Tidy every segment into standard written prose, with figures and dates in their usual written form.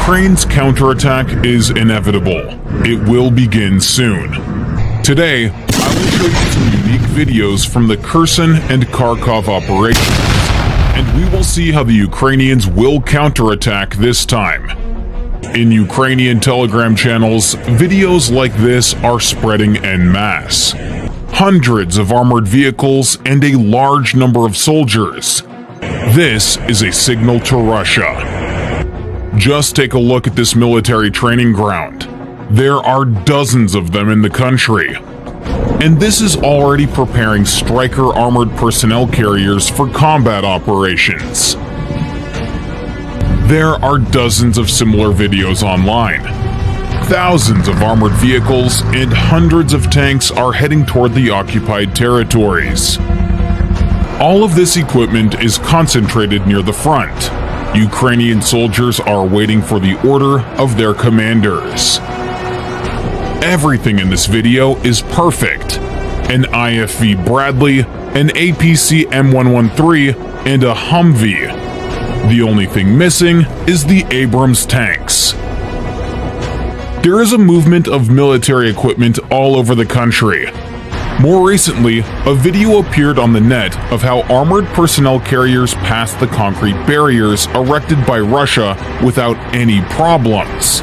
Ukraine's counterattack is inevitable. It will begin soon. Today, I will show you some unique videos from the Kherson and Kharkov operations, and we will see how the Ukrainians will counterattack this time. In Ukrainian Telegram channels, videos like this are spreading en masse. Hundreds of armored vehicles and a large number of soldiers. This is a signal to Russia. Just take a look at this military training ground. There are dozens of them in the country. And this is already preparing Stryker armored personnel carriers for combat operations. There are dozens of similar videos online. Thousands of armored vehicles and hundreds of tanks are heading toward the occupied territories. All of this equipment is concentrated near the front. Ukrainian soldiers are waiting for the order of their commanders. Everything in this video is perfect. An IFV Bradley, an APC M113, and a Humvee. The only thing missing is the Abrams tanks. There is a movement of military equipment all over the country. More recently, a video appeared on the net of how armored personnel carriers passed the concrete barriers erected by Russia without any problems.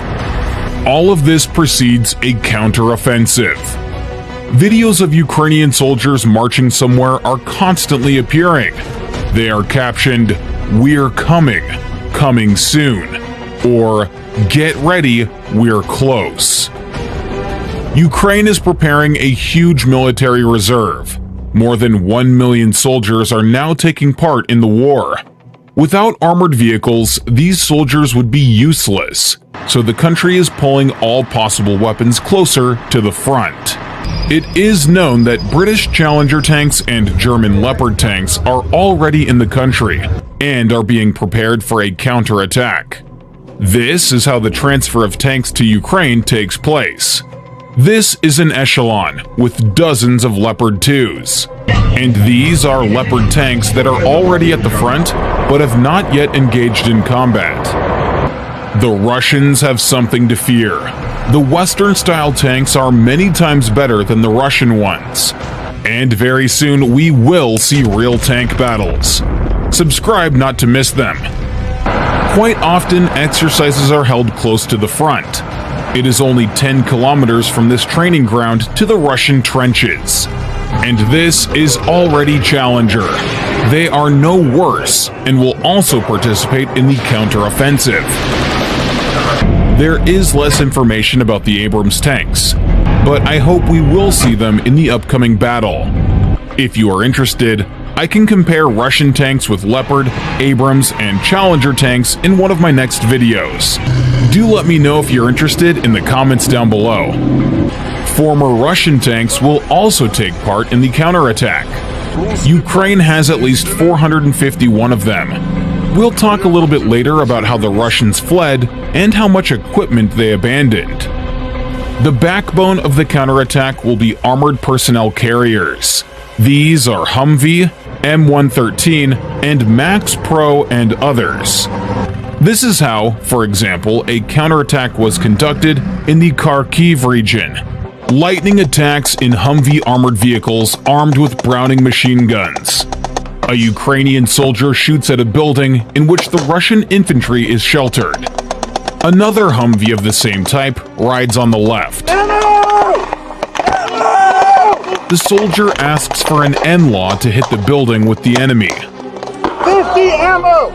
All of this precedes a counteroffensive. Videos of Ukrainian soldiers marching somewhere are constantly appearing. They are captioned, "We're coming, coming soon," or "Get ready, we're close." Ukraine is preparing a huge military reserve. More than 1 million soldiers are now taking part in the war. Without armored vehicles, these soldiers would be useless, so the country is pulling all possible weapons closer to the front. It is known that British Challenger tanks and German Leopard tanks are already in the country and are being prepared for a counterattack. This is how the transfer of tanks to Ukraine takes place. This is an echelon with dozens of Leopard 2s. And these are Leopard tanks that are already at the front but have not yet engaged in combat. The Russians have something to fear. The Western-style tanks are many times better than the Russian ones. And very soon we will see real tank battles. Subscribe not to miss them. Quite often, exercises are held close to the front. It is only 10 kilometers from this training ground to the Russian trenches. And this is already Challenger. They are no worse and will also participate in the counteroffensive. There is less information about the Abrams tanks, but I hope we will see them in the upcoming battle. If you are interested, I can compare Russian tanks with Leopard, Abrams, and Challenger tanks in one of my next videos. Do let me know if you're interested in the comments down below. Former Russian tanks will also take part in the counterattack. Ukraine has at least 451 of them. We'll talk a little bit later about how the Russians fled and how much equipment they abandoned. The backbone of the counterattack will be armored personnel carriers. These are Humvee, M113, and Max Pro and others. This is how, for example, a counterattack was conducted in the Kharkiv region. Lightning attacks in Humvee armored vehicles armed with Browning machine guns. A Ukrainian soldier shoots at a building in which the Russian infantry is sheltered. Another Humvee of the same type rides on the left. The soldier asks for an NLAW to hit the building with the enemy. 50 ammo!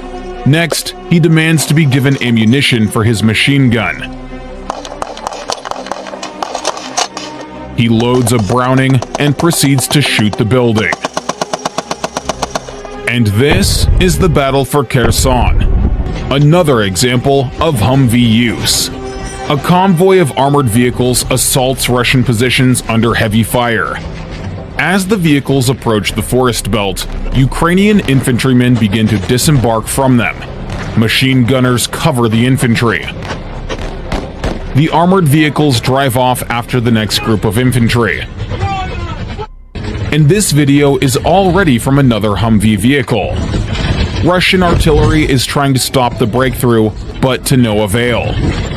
Next, he demands to be given ammunition for his machine gun. He loads a Browning and proceeds to shoot the building. And this is the battle for Kherson. Another example of Humvee use. A convoy of armored vehicles assaults Russian positions under heavy fire. As the vehicles approach the forest belt, Ukrainian infantrymen begin to disembark from them. Machine gunners cover the infantry. The armored vehicles drive off after the next group of infantry. And this video is already from another Humvee vehicle. Russian artillery is trying to stop the breakthrough, but to no avail.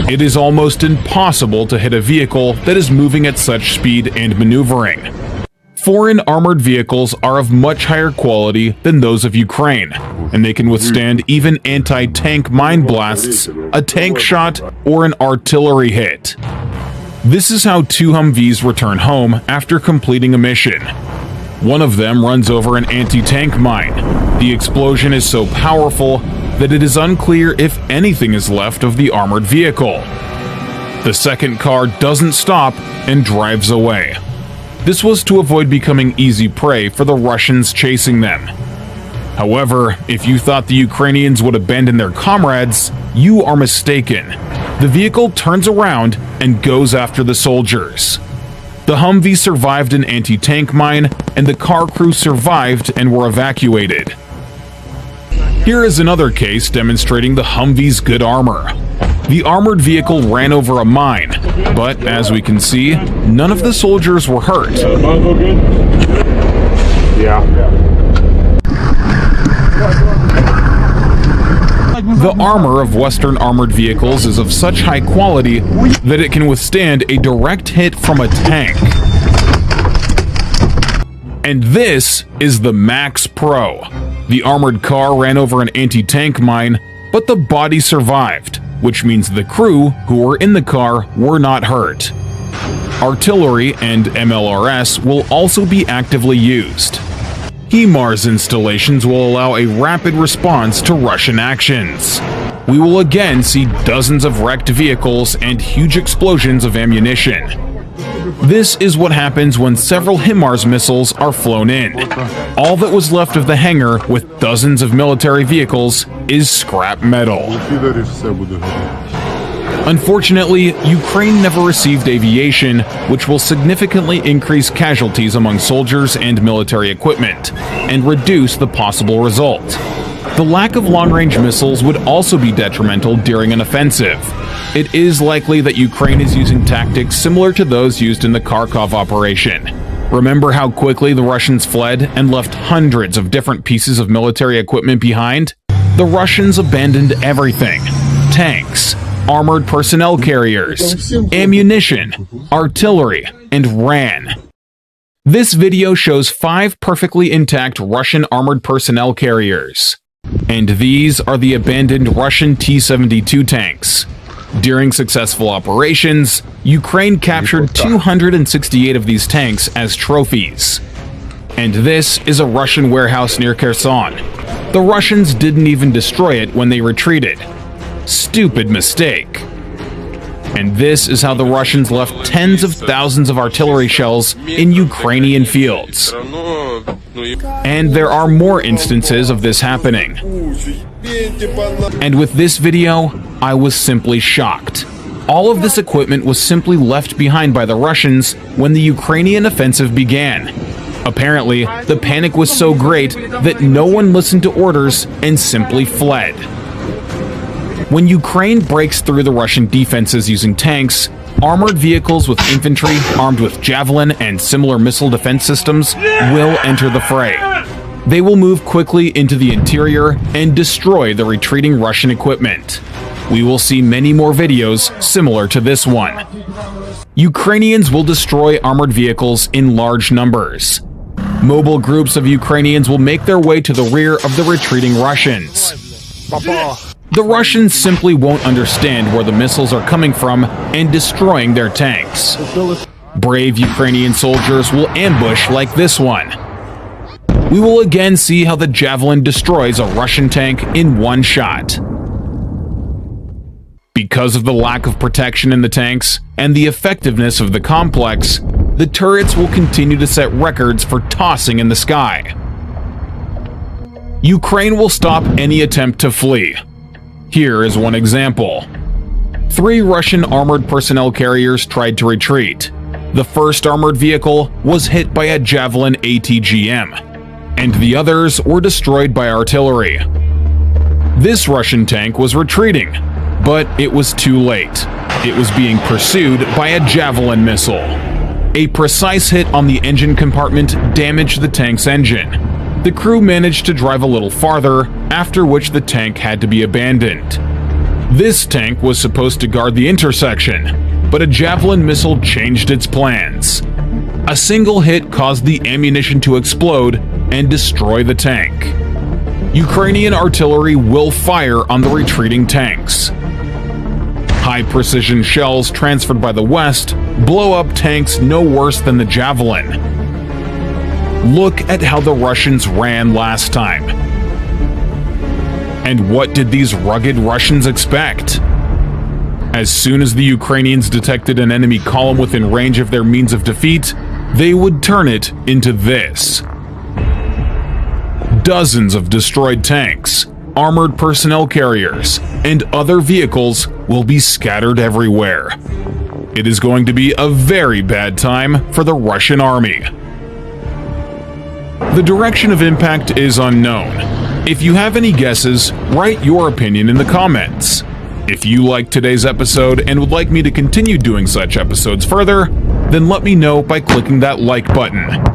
It is almost impossible to hit a vehicle that is moving at such speed and maneuvering. Foreign armored vehicles are of much higher quality than those of Ukraine, and they can withstand even anti-tank mine blasts, a tank shot, or an artillery hit. This is how two Humvees return home after completing a mission. One of them runs over an anti-tank mine. The explosion is so powerful that it is unclear if anything is left of the armored vehicle. The second car doesn't stop and drives away. This was to avoid becoming easy prey for the Russians chasing them. However, if you thought the Ukrainians would abandon their comrades, you are mistaken. The vehicle turns around and goes after the soldiers. The Humvee survived an anti-tank mine, and the car crew survived and were evacuated. Here is another case demonstrating the Humvee's good armor. The armored vehicle ran over a mine, but as we can see, none of the soldiers were hurt. The armor of Western armored vehicles is of such high quality that it can withstand a direct hit from a tank. And this is the Max Pro. The armored car ran over an anti-tank mine, but the body survived, which means the crew who were in the car were not hurt. Artillery and MLRS will also be actively used. HIMARS installations will allow a rapid response to Russian actions. We will again see dozens of wrecked vehicles and huge explosions of ammunition. This is what happens when several HIMARS missiles are flown in. All that was left of the hangar with dozens of military vehicles is scrap metal. Unfortunately, Ukraine never received aviation, which will significantly increase casualties among soldiers and military equipment, and reduce the possible result. The lack of long-range missiles would also be detrimental during an offensive. It is likely that Ukraine is using tactics similar to those used in the Kharkov operation. Remember how quickly the Russians fled and left hundreds of different pieces of military equipment behind? The Russians abandoned everything: tanks, armored personnel carriers, ammunition, artillery, and ran. This video shows 5 perfectly intact Russian armored personnel carriers. And these are the abandoned Russian T-72 tanks. During successful operations, Ukraine captured 268 of these tanks as trophies. And this is a Russian warehouse near Kherson. The Russians didn't even destroy it when they retreated. Stupid mistake. And this is how the Russians left tens of thousands of artillery shells in Ukrainian fields. And there are more instances of this happening. And with this video, I was simply shocked. All of this equipment was simply left behind by the Russians when the Ukrainian offensive began. Apparently, the panic was so great that no one listened to orders and simply fled. When Ukraine breaks through the Russian defenses using tanks, armored vehicles with infantry armed with Javelin and similar missile defense systems will enter the fray. They will move quickly into the interior and destroy the retreating Russian equipment. We will see many more videos similar to this one. Ukrainians will destroy armored vehicles in large numbers. Mobile groups of Ukrainians will make their way to the rear of the retreating Russians. The Russians simply won't understand where the missiles are coming from and destroying their tanks. Brave Ukrainian soldiers will ambush like this one. We will again see how the Javelin destroys a Russian tank in one shot. Because of the lack of protection in the tanks and the effectiveness of the complex, the turrets will continue to set records for tossing in the sky. Ukraine will stop any attempt to flee. Here is one example. 3 Russian armored personnel carriers tried to retreat. The first armored vehicle was hit by a Javelin ATGM, and the others were destroyed by artillery. This Russian tank was retreating, but it was too late. It was being pursued by a Javelin missile. A precise hit on the engine compartment damaged the tank's engine. The crew managed to drive a little farther, after which the tank had to be abandoned. This tank was supposed to guard the intersection, but a Javelin missile changed its plans. A single hit caused the ammunition to explode and destroy the tank. Ukrainian artillery will fire on the retreating tanks. High-precision shells transferred by the West blow up tanks no worse than the Javelin. Look at how the Russians ran last time. And what did these rugged Russians expect? As soon as the Ukrainians detected an enemy column within range of their means of defeat, they would turn it into this. Dozens of destroyed tanks, armored personnel carriers, and other vehicles will be scattered everywhere. It is going to be a very bad time for the Russian army. The direction of impact is unknown. If you have any guesses, write your opinion in the comments. If you liked today's episode and would like me to continue doing such episodes further, then let me know by clicking that like button.